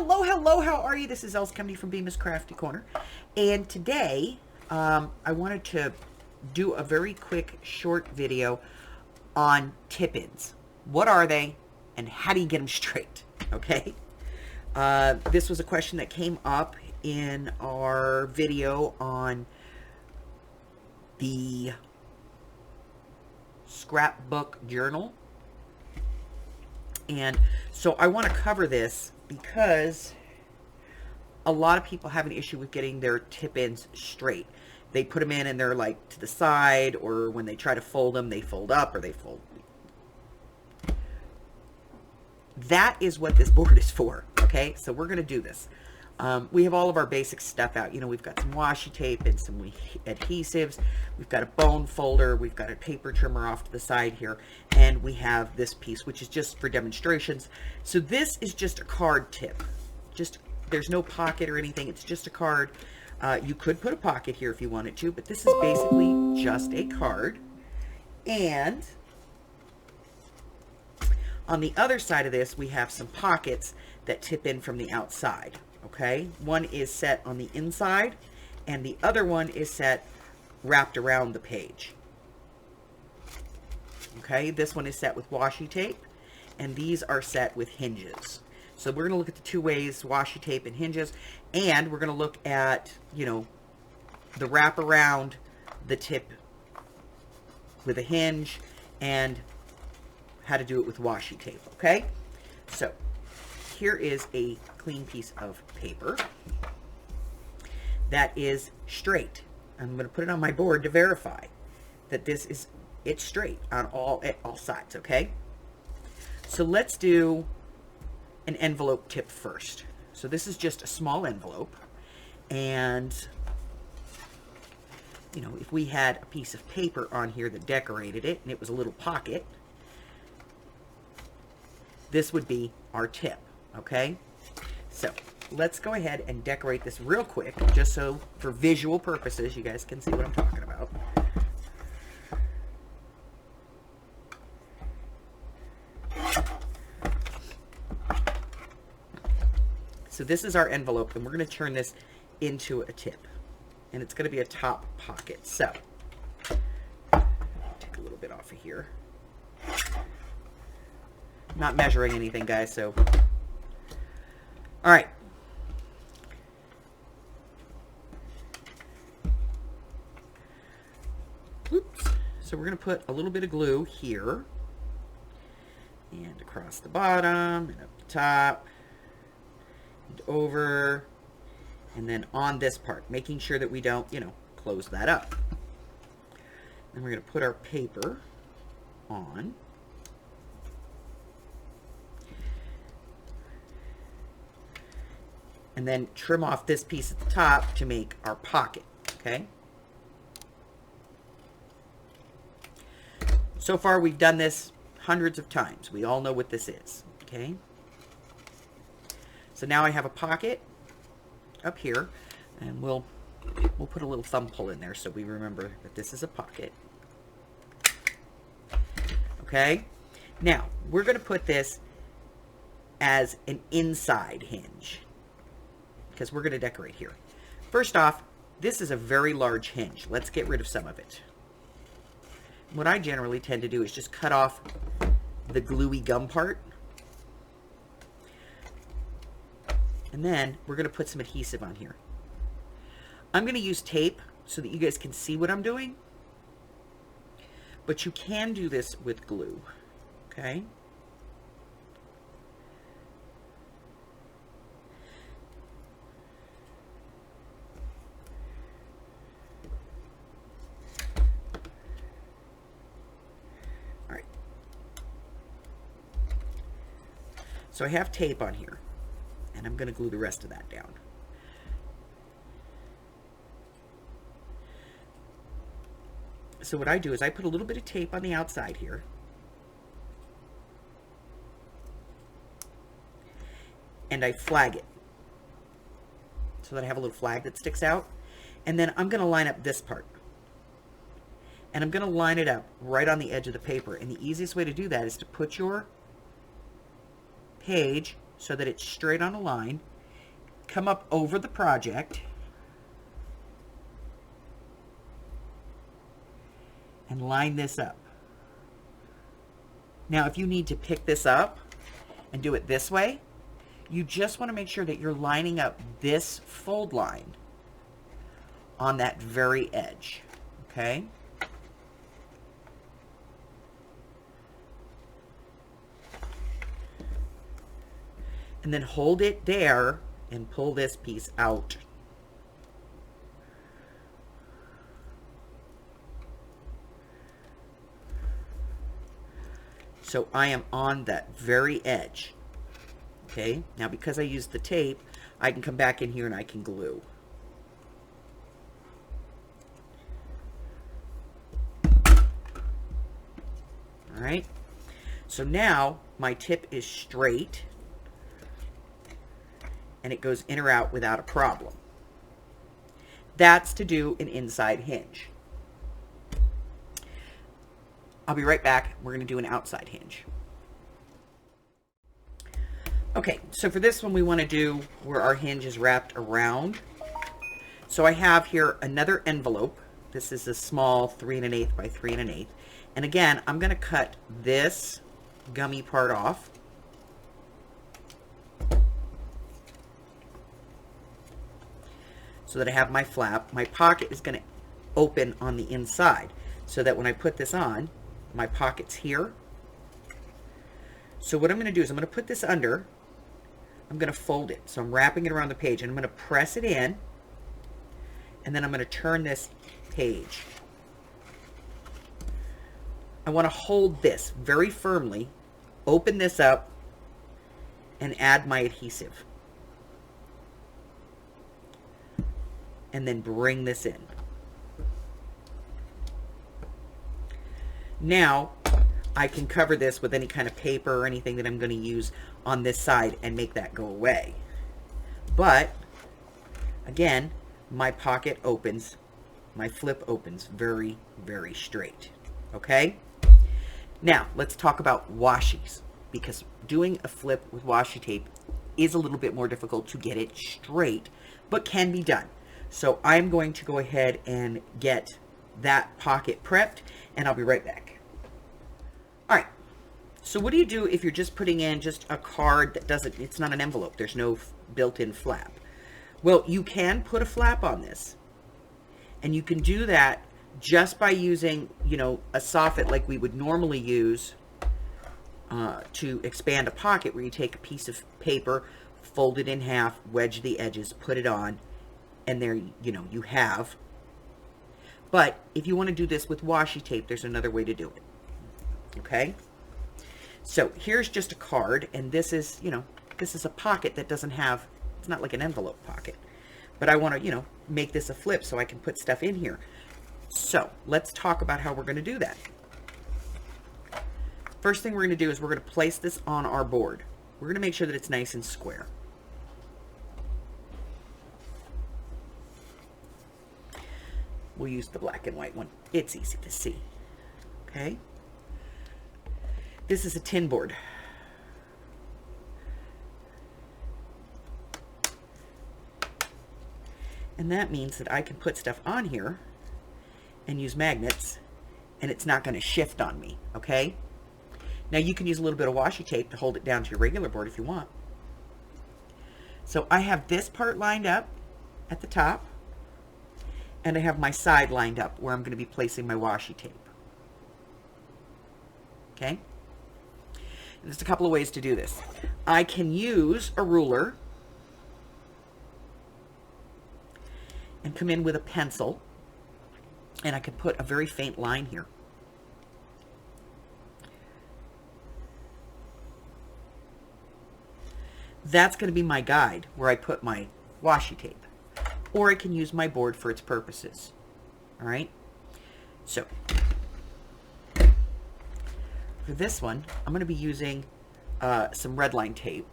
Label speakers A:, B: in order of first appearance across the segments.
A: hello, hello, how are you? This is Els Company from bmascraftycorner. And today, I wanted to do a very quick, short video on tip-ins. What are they, and how do you get them straight, okay? This was a question that came up in our video on the scrapbook journal. And so I want to cover this because a lot of people have an issue with getting their tip-ins straight. They put them in and they're like to the side, or when they try to fold them, they fold up or they fold. That is what this board is for, okay? So we're going to do this. We have all of our basic stuff out. You know, we've got some washi tape and some adhesives. We've got a bone folder. We've got a paper trimmer off to the side here. And we have this piece, which is just for demonstrations. So this is just a card tip. There's no pocket or anything. It's just a card. You could put a pocket here if you wanted to, but this is basically just a card. And on the other side of this, we have some pockets that tip in from the outside. Okay, one is set on the inside and the other one is set wrapped around the page. Okay, this one is set with washi tape and these are set with hinges. So we're going to look at the two ways, washi tape and hinges, and we're going to look at, you know, the wrap around the tip with a hinge and how to do it with washi tape. Okay, so here is a clean piece of paper that is straight. I'm going to put it on my board to verify that it's straight on all sides, okay? So let's do an envelope tip first. So this is just a small envelope, and you know, if we had a piece of paper on here that decorated it and it was a little pocket, this would be our tip. Okay, so let's go ahead and decorate this real quick, just so for visual purposes you guys can see what I'm talking about. So this is our envelope, and we're going to turn this into a tip, and it's going to be a top pocket. So take a little bit off of here. Not measuring anything, guys, so all right. Oops. So we're going to put a little bit of glue here and across the bottom and up the top and over, and then on this part, making sure that we don't, you know, close that up. Then we're going to put our paper on. And then trim off this piece at the top to make our pocket, okay? So far, we've done this hundreds of times. We all know what this is, okay? So now I have a pocket up here, and we'll put a little thumb pull in there so we remember that this is a pocket. Okay? Now, we're going to put this as an inside hinge, because we're going to decorate here. First off, this is a very large hinge. Let's get rid of some of it. What I generally tend to do is just cut off the gluey gum part. And then we're going to put some adhesive on here. I'm going to use tape so that you guys can see what I'm doing. But you can do this with glue, okay? So I have tape on here, and I'm going to glue the rest of that down. So what I do is I put a little bit of tape on the outside here. And I flag it so that I have a little flag that sticks out. And then I'm going to line up this part. And I'm going to line it up right on the edge of the paper. And the easiest way to do that is to put your page so that it's straight on a line come up over the project and line this up. Now, if you need to pick this up and do it this way, you just want to make sure that you're lining up this fold line on that very edge, okay? And then hold it there and pull this piece out. So I am on that very edge. Okay, now because I used the tape, I can come back in here and I can glue. All right, so now my tip is straight and it goes in or out without a problem. That's to do an inside hinge. I'll be right back. We're going to do an outside hinge. Okay, so for this one we want to do where our hinge is wrapped around. So I have here another envelope. This is a small 3 1/8 by 3 1/8. And again, I'm going to cut this gummy part off. So that I have my flap. My pocket is going to open on the inside so that when I put this on, my pocket's here. So what I'm going to do is I'm going to put this under. I'm going to fold it. So I'm wrapping it around the page and I'm going to press it in. And then I'm going to turn this page. I want to hold this very firmly, open this up, and add my adhesive. And then bring this in. Now, I can cover this with any kind of paper or anything that I'm going to use on this side and make that go away. But, again, my pocket opens, my flip opens very, very straight. Okay? Now, let's talk about washies, because doing a flip with washi tape is a little bit more difficult to get it straight, but can be done. So I'm going to go ahead and get that pocket prepped, and I'll be right back. All right, so what do you do if you're just putting in just a card that doesn't, it's not an envelope, there's no built-in flap? Well, you can put a flap on this, and you can do that just by using, you know, a soffit like we would normally use to expand a pocket, where you take a piece of paper, fold it in half, wedge the edges, put it on, and there, you know, you have. But if you want to do this with washi tape, there's another way to do it. Okay? So here's just a card, and this is, you know, this is a pocket that doesn't have, it's not like an envelope pocket. But I want to, you know, make this a flip so I can put stuff in here. So let's talk about how we're going to do that. First thing we're going to do is we're going to place this on our board. We're going to make sure that it's nice and square. We'll use the black and white one. It's easy to see. Okay? This is a tin board. And that means that I can put stuff on here and use magnets, and it's not going to shift on me. Okay? Now you can use a little bit of washi tape to hold it down to your regular board if you want. So I have this part lined up at the top, and I have my side lined up where I'm going to be placing my washi tape. Okay? And there's a couple of ways to do this. I can use a ruler and come in with a pencil, and I can put a very faint line here. That's going to be my guide where I put my washi tape. Or I can use my board for its purposes. All right? So, for this one, I'm going to be using some red line tape.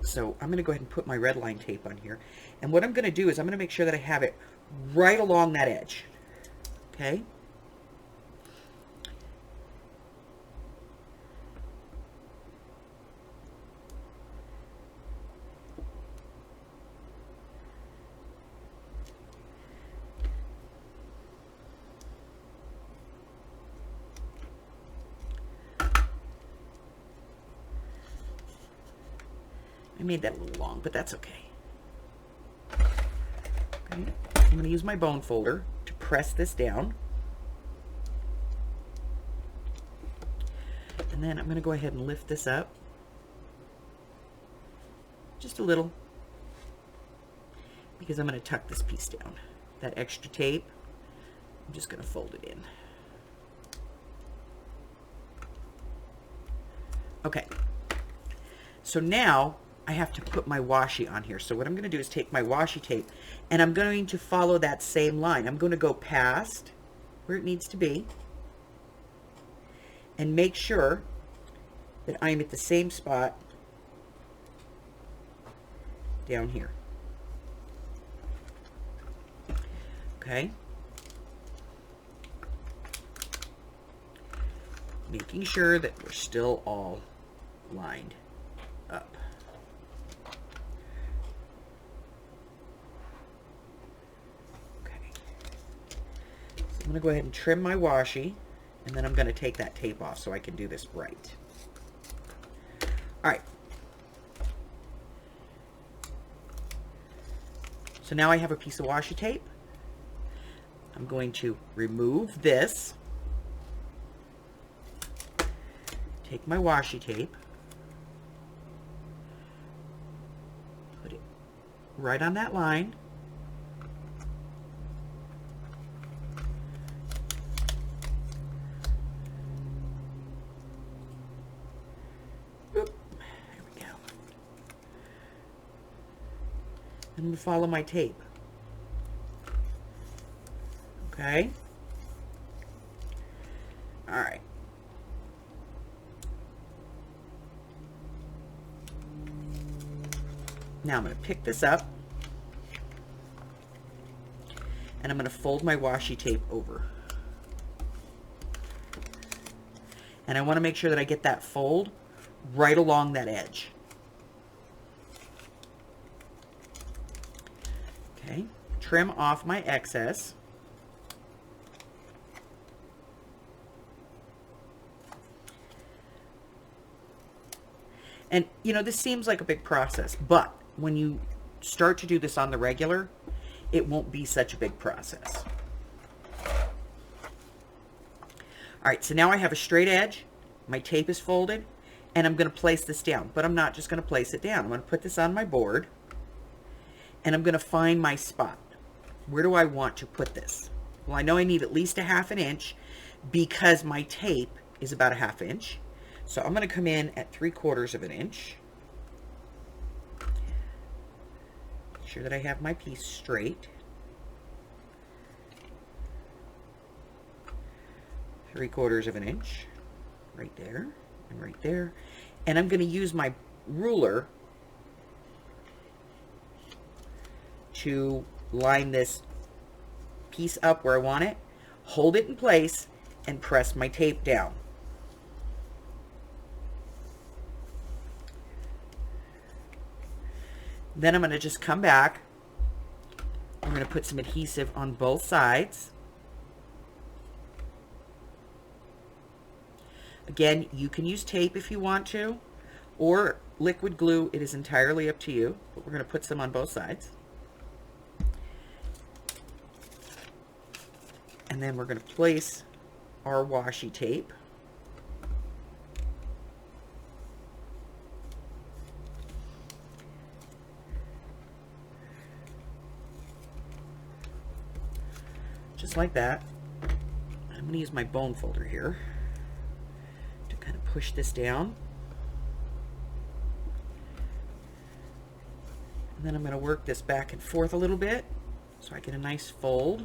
A: So I'm going to go ahead and put my red line tape on here. And what I'm going to do is I'm going to make sure that I have it right along that edge. Okay? I made that a little long, but that's okay. Okay. I'm going to use my bone folder to press this down. And then I'm going to go ahead and lift this up just a little, because I'm going to tuck this piece down. That extra tape, I'm just going to fold it in. Okay, so now I have to put my washi on here. So what I'm going to do is take my washi tape, and I'm going to follow that same line. I'm going to go past where it needs to be and make sure that I'm at the same spot down here. Okay. Making sure that we're still all lined up. Okay. So I'm going to go ahead and trim my washi, and then I'm going to take that tape off so I can do this right. All right. So now I have a piece of washi tape. I'm going to remove this. Take my washi tape, put it right on that line, oop, there we go. I'm going to follow my tape. Okay. All right. Now I'm going to pick this up, and I'm going to fold my washi tape over. And I want to make sure that I get that fold right along that edge. Okay, trim off my excess. And, you know, this seems like a big process, but when you start to do this on the regular, it won't be such a big process. All right, so now I have a straight edge, my tape is folded, and I'm going to place this down. But I'm not just going to place it down. I'm going to put this on my board, and I'm going to find my spot. Where do I want to put this? Well, I know I need at least a 1/2 inch because my tape is about a 1/2 inch. So I'm going to come in at 3/4 inch. Make sure that I have my piece straight. 3/4 inch right there and right there. And I'm going to use my ruler to line this piece up where I want it, hold it in place, and press my tape down. Then I'm going to just come back. I'm going to put some adhesive on both sides. Again, you can use tape if you want to, or liquid glue. It is entirely up to you, but we're going to put some on both sides. And then we're going to place our washi tape. Just like that. I'm going to use my bone folder here to kind of push this down. And then I'm going to work this back and forth a little bit so I get a nice fold.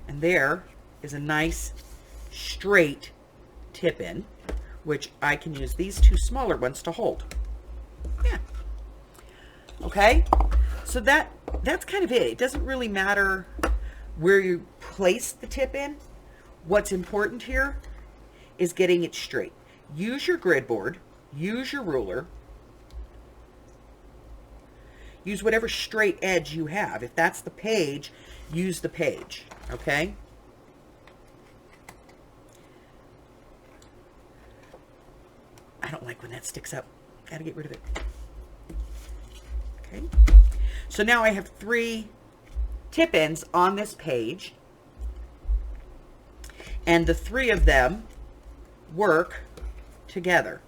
A: And there is a nice straight tip in, which I can use these two smaller ones to hold. Yeah. Okay, so that's kind of it. It doesn't really matter where you place the tip in. What's important here is getting it straight. Use your grid board, use your ruler, use whatever straight edge you have. If that's the page, use the page, okay? when that sticks up. Got to get rid of it. Okay. So now I have 3 tip-ins on this page, and the 3 of them work together.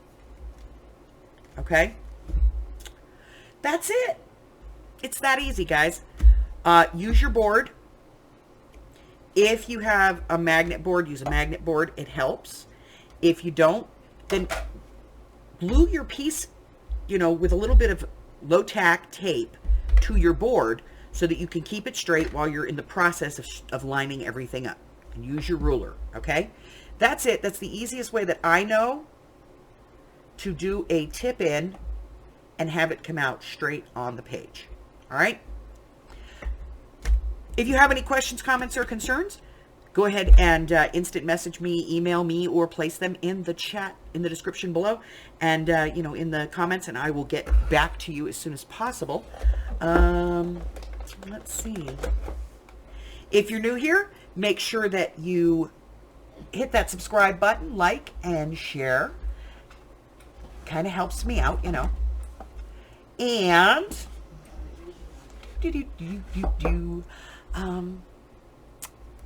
A: Okay? That's it. It's that easy, guys. Use your board. If you have a magnet board, use a magnet board. It helps. If you don't, then glue your piece, you know, with a little bit of low-tack tape to your board so that you can keep it straight while you're in the process of lining everything up. And use your ruler, okay? That's it. That's the easiest way that I know to do a tip-in and have it come out straight on the page. All right? If you have any questions, comments, or concerns, go ahead and instant message me, email me, or place them in the chat in the description below, and you know, in the comments, and I will get back to you as soon as possible. Let's see. If you're new here, make sure that you hit that subscribe button, like, and share. Kind of helps me out, you know. And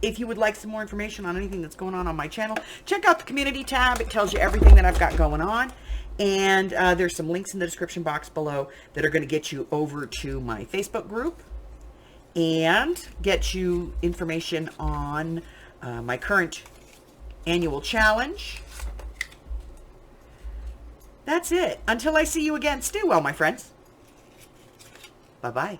A: if you would like some more information on anything that's going on my channel, check out the community tab. It tells you everything that I've got going on. And there's some links in the description box below that are going to get you over to my Facebook group and get you information on my current annual challenge. That's it. Until I see you again, stay well, my friends. Bye-bye.